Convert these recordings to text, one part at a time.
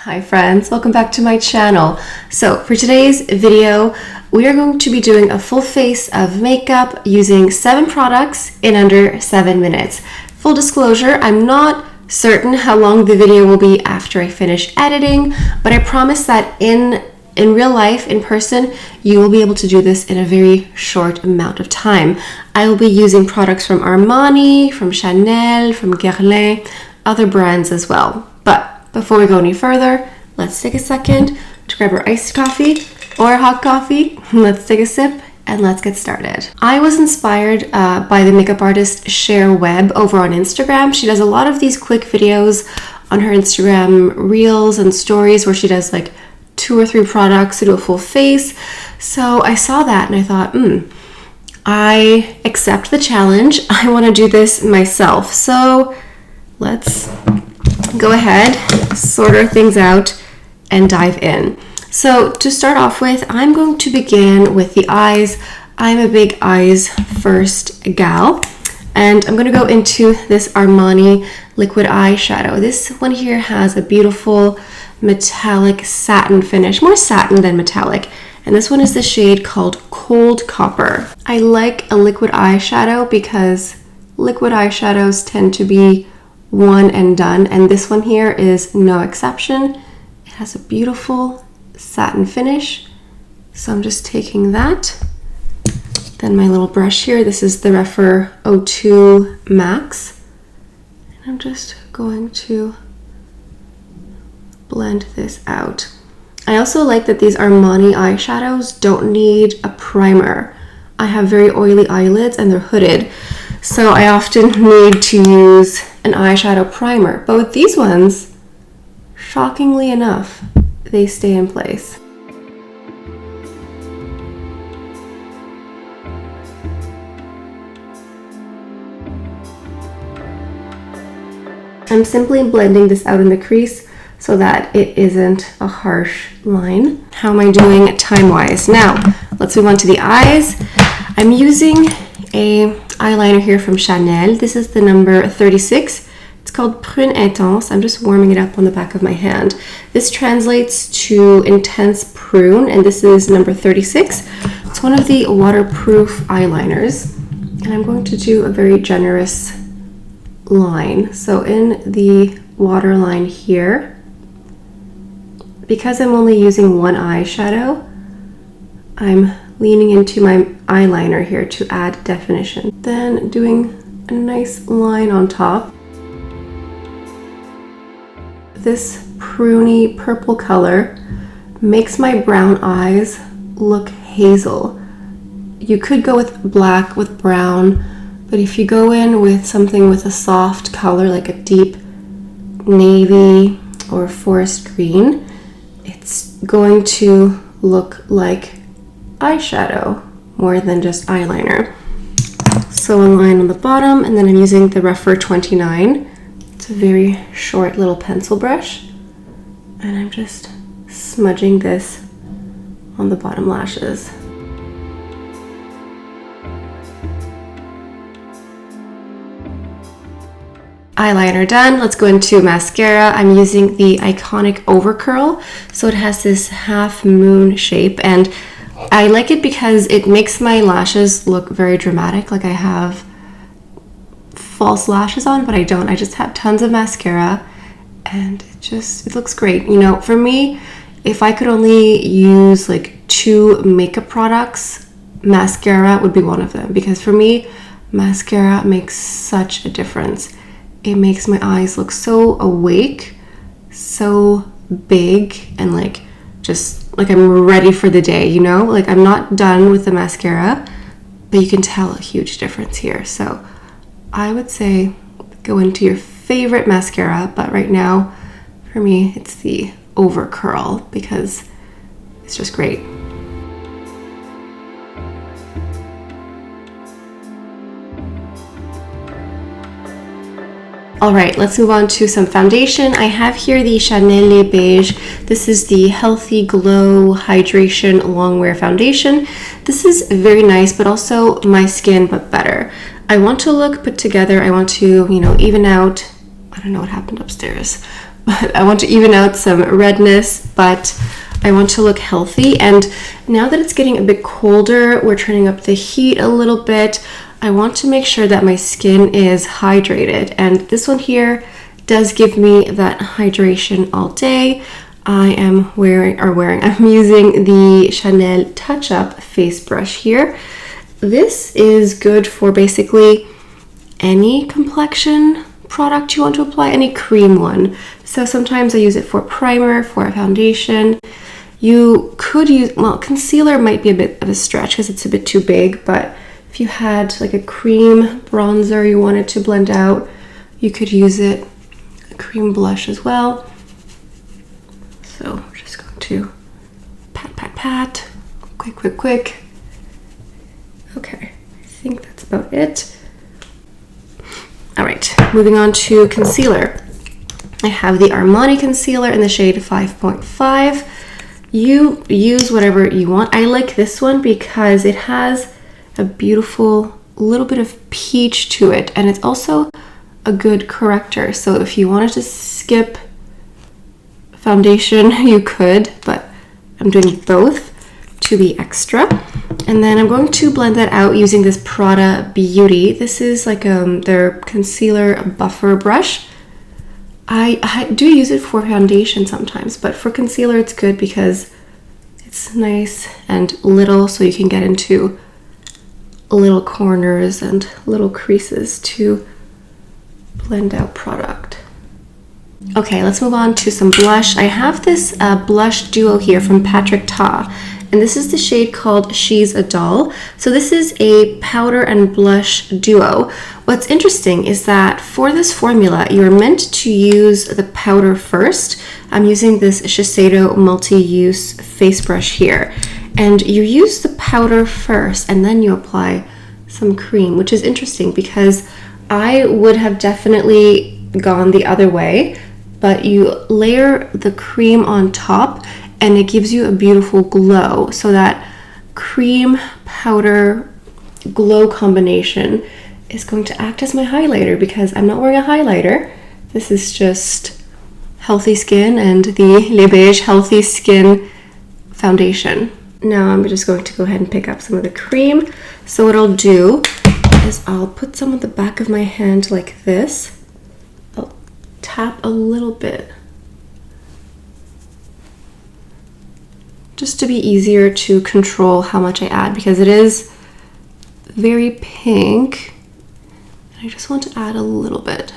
Hi friends, welcome back to my channel. So for today's video, we are going to be doing a full face of makeup using 7 products in under 7 minutes. Full disclosure, I'm not certain how long the video will be after I finish editing, but I promise that in real life, in person, you will be able to do this in a very short amount of time. I will be using products from Armani, from Chanel, from Guerlain, other brands as well. But before we go any further, let's take a second to grab our iced coffee or hot coffee. Let's take a sip and let's get started. I was inspired by the makeup artist Cher Webb over on Instagram. She does a lot of these quick videos on her Instagram reels and stories where she does like 2 or 3 products to do a full face. So I saw that and I thought, I accept the challenge. I want to do this myself. So let's go ahead, sort our things out, and dive in. So to start off with, I'm going to begin with the eyes. I'm a big eyes first gal, and I'm going to go into this Armani liquid eyeshadow. This one here has a beautiful metallic satin finish, more satin than metallic, and this one is the shade called Cold Copper. I like a liquid eyeshadow because liquid eyeshadows tend to be one and done, and this one here is no exception. It has a beautiful satin finish, so I'm just taking that. Then my little brush here, this is the Refer 02 Max, and I'm just going to blend this out. I also like that these Armani eyeshadows don't need a primer. I have very oily eyelids and they're hooded, so I often need to use an eyeshadow primer. But with these ones, shockingly enough, they stay in place. I'm simply blending this out in the crease so that it isn't a harsh line. How am I doing time-wise? Now, let's move on to the eyes. I'm using a eyeliner here from Chanel. This is the number 36. It's called Prune Intense. I'm just warming it up on the back of my hand. This translates to Intense Prune, and this is number 36. It's one of the waterproof eyeliners, and I'm going to do a very generous line. So in the waterline here, because I'm only using one eyeshadow, I'm leaning into my eyeliner here to add definition. Then doing a nice line on top. This pruny purple color makes my brown eyes look hazel. You could go with black with brown, but if you go in with something with a soft color like a deep navy or forest green, it's going to look like eyeshadow more than just eyeliner. So a line on the bottom, and then I'm using the Refer 29. It's a very short little pencil brush, and I'm just smudging this on the bottom lashes. Eyeliner done. Let's go into mascara. I'm using the iconic Overcurl, so it has this half moon shape, and I like it because it makes my lashes look very dramatic, like I have false lashes on, but I don't. I just have tons of mascara, and it looks great. You know, for me, if I could only use like 2 makeup products, mascara would be one of them, because for me, mascara makes such a difference. It makes my eyes look so awake, so big, and like just like I'm ready for the day, you know? Like I'm not done with the mascara, but you can tell a huge difference here. So I would say go into your favorite mascara, but right now for me it's the Overcurl because it's just great. All right, let's move on to some foundation. I have here the Chanel Les Beige. This is the Healthy Glow Hydration Longwear Foundation. This is very nice, but also my skin, but better. I want to look put together. I want to, even out. I don't know what happened upstairs, but I want to even out some redness, but I want to look healthy. And now that it's getting a bit colder, we're turning up the heat a little bit. I want to make sure that my skin is hydrated. And this one here does give me that hydration all day. I'm using the Chanel Touch Up face brush here. This is good for basically any complexion product you want to apply, any cream one. So sometimes I use it for primer, for a foundation. You could use, well, concealer might be a bit of a stretch because it's a bit too big, but if you had like a cream bronzer you wanted to blend out, you could use it. A cream blush as well. So I'm just going to pat, quick. Okay, I think that's about it. All right, moving on to concealer. I have the Armani concealer in the shade 5.5. You use whatever you want. I like this one because it has a beautiful little bit of peach to it, and it's also a good corrector. So if you wanted to skip foundation, you could, but I'm doing both to be extra. And then I'm going to blend that out using this Prada Beauty. This is like their concealer buffer brush. I do use it for foundation sometimes, but for concealer it's good because it's nice and little, so you can get into little corners and little creases to blend out product. Okay, let's move on to some blush. I have this blush duo here from Patrick Ta, and this is the shade called She's a Doll. So this is a powder and blush duo. What's interesting is that for this formula, you're meant to use the powder first. I'm using this Shiseido multi-use face brush here. And you use the powder first, and then you apply some cream, which is interesting because I would have definitely gone the other way, but you layer the cream on top and it gives you a beautiful glow. So that cream powder glow combination is going to act as my highlighter because I'm not wearing a highlighter. This is just Healthy Skin and the Libre Healthy Skin foundation. Now I'm just going to go ahead and pick up some of the cream. So what I'll do is I'll put some on the back of my hand like this. I'll tap a little bit, just to be easier to control how much I add because it is very pink. I just want to add a little bit.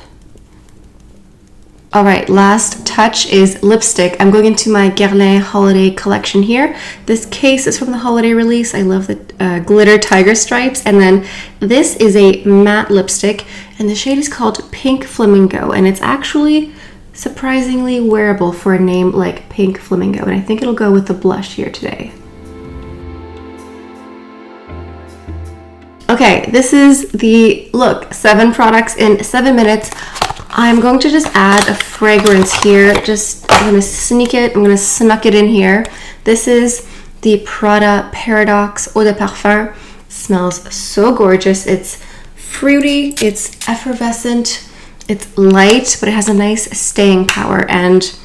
All right, last touch is lipstick. I'm going into my Guerlain holiday collection here. This case is from the holiday release. I love the glitter tiger stripes. And then this is a matte lipstick, and the shade is called Pink Flamingo, and it's actually surprisingly wearable for a name like Pink Flamingo, and I think it'll go with the blush here today. Okay, this is the look, 7 products in 7 minutes. I'm going to just add a fragrance here. I'm gonna sneak it, I'm gonna snuck it in here. This is the Prada Paradoxe Eau de Parfum. It smells so gorgeous. It's fruity, it's effervescent, it's light, but it has a nice staying power, and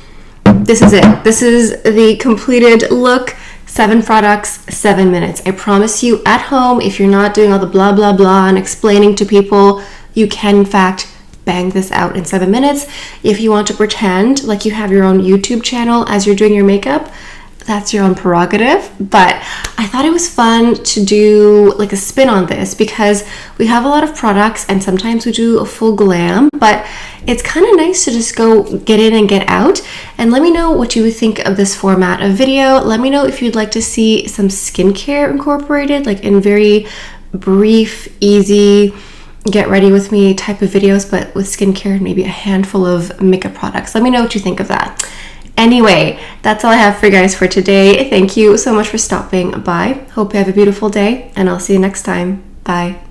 this is it. This is the completed look. 7 products, 7 minutes. I promise you at home, if you're not doing all the blah, blah, blah and explaining to people, you can in fact bang this out in 7 minutes. If you want to pretend like you have your own YouTube channel as you're doing your makeup, that's your own prerogative, but I thought it was fun to do like a spin on this because we have a lot of products and sometimes we do a full glam, but it's kind of nice to just go get in and get out. And let me know what you think of this format of video. Let me know if you'd like to see some skincare incorporated, like in very brief, easy, get ready with me type of videos, but with skincare and maybe a handful of makeup products. Let me know what you think of that. Anyway, that's all I have for you guys for today. Thank you so much for stopping by. Hope you have a beautiful day, and I'll see you next time. Bye.